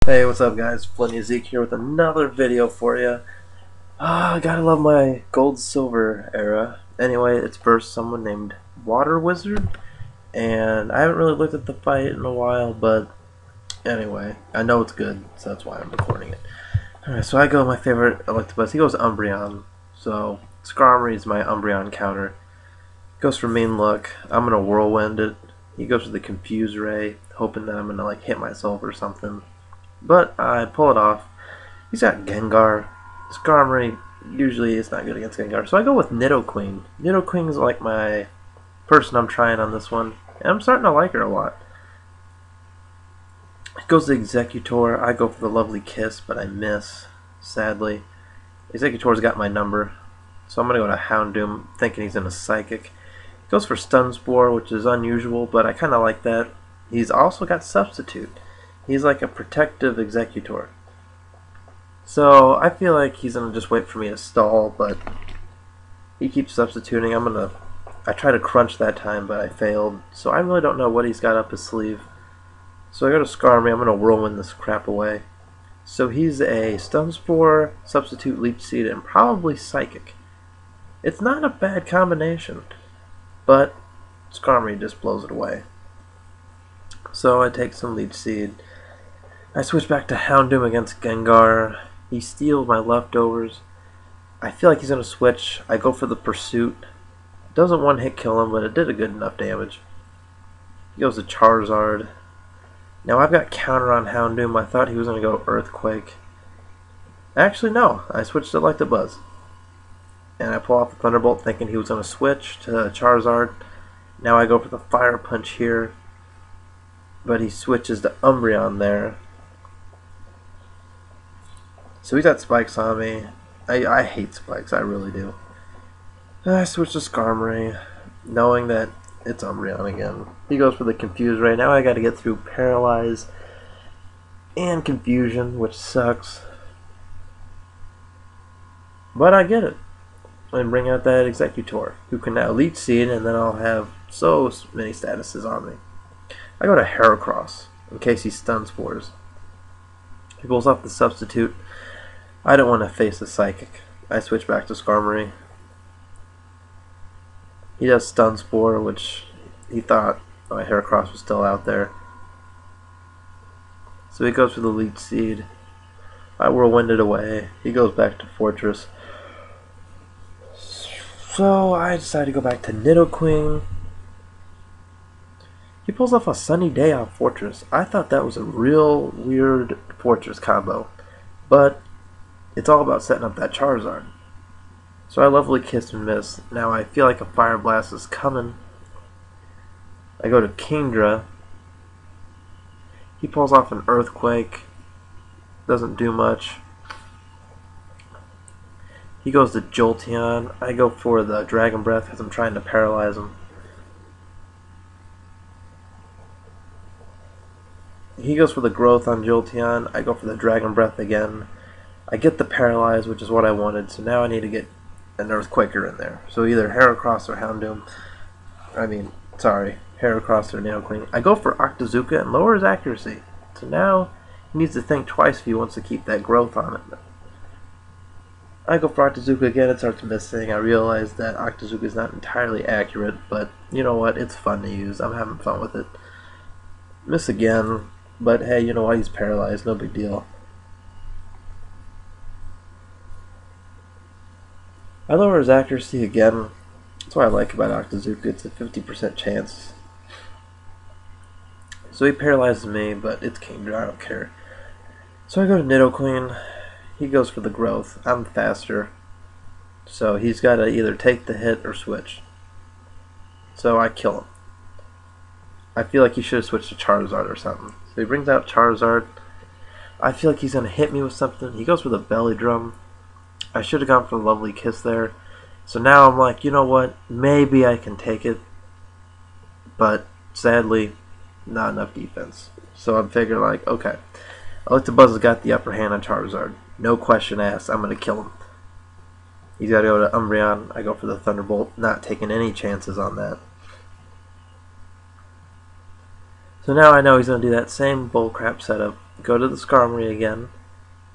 Hey, what's up guys? Plenty of Zeke here with another video for you. Gotta love my gold silver era. Anyway, it's versus someone named Water Wizard, and I haven't really looked at the fight in a while, but anyway, I know it's good, so that's why I'm recording it. Alright, so I go with my favorite Electabuzz. He goes Umbreon, so Skarmory is my Umbreon counter. Goes for main look. I'm gonna Whirlwind it. He goes for the Confuse Ray, hoping that I'm gonna like hit myself or something. But I pull it off. He's got Gengar. Skarmory usually is not good against Gengar, so I go with Nidoqueen. Nidoqueen is like my person I'm trying on this one, and I'm starting to like her a lot. It goes to Executor. I go for the Lovely Kiss, but I miss, sadly. Executor's got my number, so I'm going to go to Houndoom, thinking he's in a Psychic. He goes for Stun Spore, which is unusual, but I kind of like that. He's also got Substitute. He's like a protective Executor. So I feel like he's going to just wait for me to stall, but he keeps substituting. I tried to crunch that time, but I failed. So I really don't know what he's got up his sleeve. So I go to Skarmory. I'm going to Whirlwind this crap away. So he's a Stun Spore, Substitute Leech Seed, and probably Psychic. It's not a bad combination, but Skarmory just blows it away. So I take some Leech Seed. I switch back to Houndoom against Gengar. He steals my leftovers. I feel like he's going to switch. I go for the Pursuit. Doesn't one-hit kill him, but it did a good enough damage. He goes to Charizard. Now I've got counter on Houndoom. I thought he was going to go Earthquake. Actually, no. I switched to Electabuzz. And I pull off the Thunderbolt thinking he was going to switch to Charizard. Now I go for the Fire Punch here. But he switches to Umbreon there. So he's got spikes on me. I hate spikes, I really do. I switch to Skarmory, knowing that it's Umbreon again. He goes for the Confuse Ray. Now I gotta get through Paralyze and Confusion, which sucks. But I get it. And bring out that Executor, who can now Leech Seed, and then I'll have so many statuses on me. I go to Heracross, in case he Stun Spores. He pulls off the Substitute. I don't want to face the Psychic. I switch back to Skarmory. He does Stun Spore, which he thought my Heracross was still out there. So he goes for the Leech Seed. I Whirlwind it away. He goes back to Fortress. So I decide to go back to Nidoqueen. He pulls off a Sunny Day on Fortress. I thought that was a real weird Fortress combo. But it's all about setting up that Charizard. So I Lovely Kiss and miss. Now I feel like a Fire Blast is coming. I go to Kingdra. He pulls off an Earthquake. Doesn't do much. He goes to Jolteon. I go for the Dragon Breath because I'm trying to paralyze him. He goes for the Growth on Jolteon. I go for the Dragon Breath again. I get the Paralyze, which is what I wanted, so now I need to get an Earthquaker in there. So either Heracross or Houndoom. Heracross or Nidoqueen. I go for Octazooka and lower his accuracy. So now he needs to think twice if he wants to keep that growth on it. I go for Octazooka again, it starts missing. I realize that Octazooka is not entirely accurate, but you know what, it's fun to use. I'm having fun with it. Miss again, but hey, you know what, he's paralyzed, no big deal. I lower his accuracy again. That's what I like about Octazooka. It's a 50% chance. So he paralyzes me, but it's Kingdra. I don't care. So I go to Nidoqueen. He goes for the Growth. I'm faster. So he's got to either take the hit or switch. So I kill him. I feel like he should have switched to Charizard or something. So he brings out Charizard. I feel like he's going to hit me with something. He goes for the Belly Drum. I should have gone for the Lovely Kiss there. So now I'm like, you know what? Maybe I can take it. But sadly, not enough defense. So I'm figuring like, okay. Electabuzz has got the upper hand on Charizard. No question asked. I'm going to kill him. He's got to go to Umbreon. I go for the Thunderbolt. Not taking any chances on that. So now I know he's going to do that same bullcrap setup. go to the Skarmory again.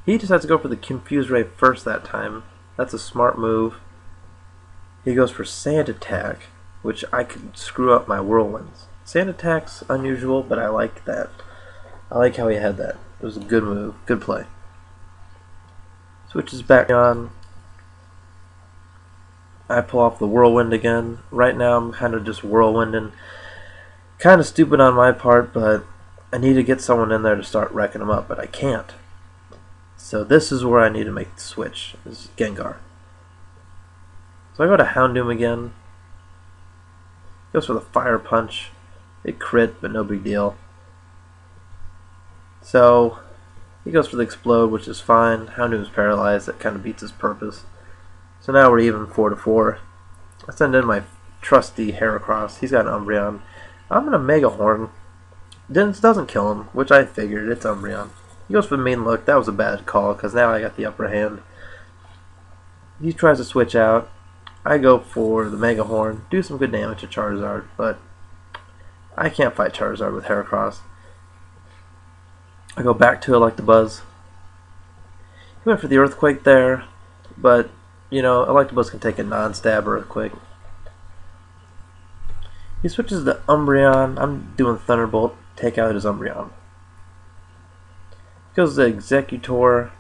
He decides to go for the Confuse Ray first that time. That's a smart move. He goes for Sand Attack, which I could screw up my Whirlwinds. Sand Attack's unusual, but I like that. I like how he had that. It was a good move. Good play. Switches back on. I pull off the Whirlwind again. Right now I'm kind of just whirlwinding. Kind of stupid on my part, but I need to get someone in there to start wrecking them up, but I can't. So this is where I need to make the switch. This is Gengar. So I go to Houndoom again. Goes for the Fire Punch. It crit, but no big deal. So he goes for the Explode, which is fine. Houndoom's paralyzed. That kind of beats his purpose. So now we're even 4-4. I send in my trusty Heracross. He's got an Umbreon. I'm going to Mega Horn. Doesn't kill him, which I figured. It's Umbreon. He goes for the Mean Look. That was a bad call because now I got the upper hand. He tries to switch out. I go for the Mega Horn. Do some good damage to Charizard, but I can't fight Charizard with Heracross. I go back to Electabuzz. He went for the Earthquake there, but you know, Electabuzz can take a non-stab Earthquake. He switches to Umbreon. I'm doing Thunderbolt. Take out his Umbreon. Goes to Executor.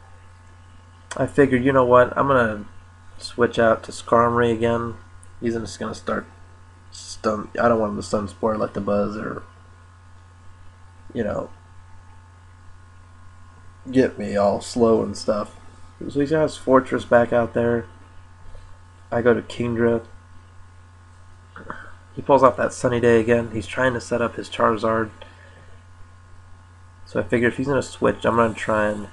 I figured, you know what, I'm going to switch out to Skarmory again. He's just going to start stun. I don't want him to stun Spore Electabuzz or, you know, get me all slow and stuff. So he's got his Fortress back out there. I go to Kingdra. He pulls off that Sunny Day again. He's trying to set up his Charizard. So I figure if he's going to switch, I'm going to try and...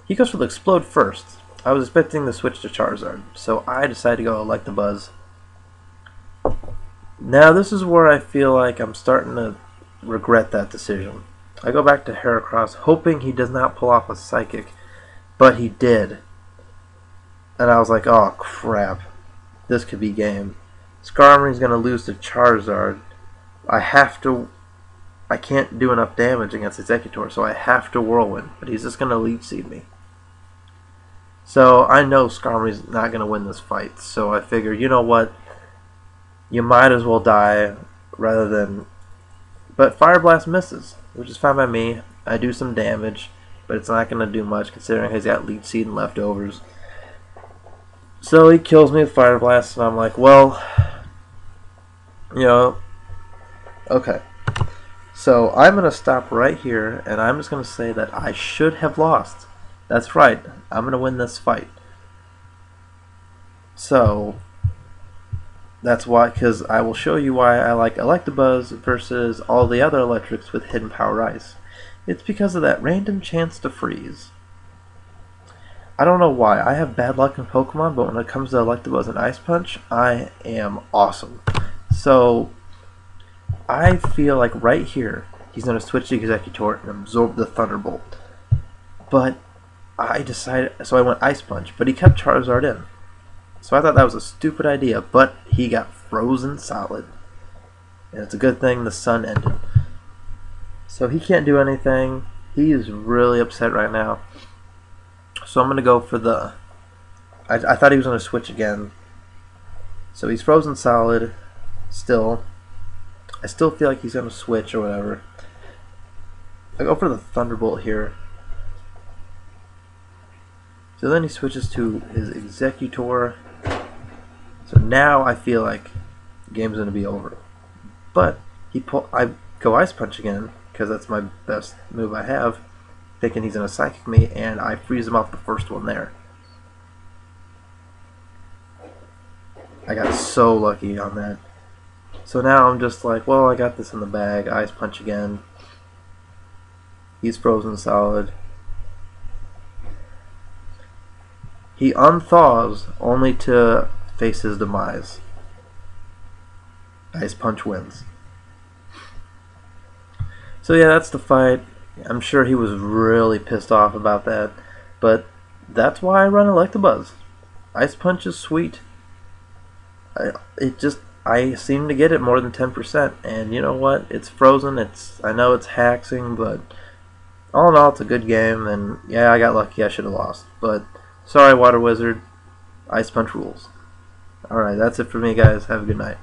He goes for the Explode first. I was expecting the switch to Charizard. So I decided to go Electabuzz. Now this is where I feel like I'm starting to regret that decision. I go back to Heracross, hoping he does not pull off a Psychic. But he did. And I was like, oh crap. This could be game. Skarmory's going to lose to Charizard. I can't do enough damage against Executor, so I have to Whirlwind. But he's just going to Leech Seed me. So I know Skarmory's not going to win this fight. So I figure, you know what? You might as well die rather than... But Fire Blast misses, which is fine by me. I do some damage, but it's not going to do much considering he's got Leech Seed and leftovers. So he kills me with Fire Blast, and I'm like, well, you know, okay. So I'm going to stop right here, and I'm just going to say that I should have lost. That's right. I'm going to win this fight. So that's why, because I will show you why I like Electabuzz versus all the other electrics with Hidden Power Ice. It's because of that random chance to freeze. I don't know why. I have bad luck in Pokemon, but when it comes to Electabuzz and Ice Punch, I am awesome. So I feel like right here, he's going to switch to Executor and absorb the Thunderbolt. But I decided, so I went Ice Punch, but he kept Charizard in. So I thought that was a stupid idea, but he got frozen solid. And it's a good thing the sun ended. So he can't do anything. He is really upset right now. So I'm going to go for the... I thought he was going to switch again. So he's frozen solid. Still. I still feel like he's going to switch or whatever. I go for the Thunderbolt here. So then he switches to his Executor. So now I feel like the game's going to be over. But I go Ice Punch again, because that's my best move I have. Thinking he's going to Psychic me, and I freeze him off the first one there. I got so lucky on that. So now I'm just like, well, I got this in the bag. Ice Punch again. He's frozen solid. He unthaws only to face his demise. Ice Punch wins. So yeah, that's the fight. I'm sure he was really pissed off about that, but that's why I run Electabuzz. Ice Punch is sweet. I seem to get it more than 10%, and you know what? It's frozen. I know it's hacking, but all in all, it's a good game, and yeah, I got lucky. I should have lost, but sorry, Water Wizard. Ice Punch rules. Alright, that's it for me, guys. Have a good night.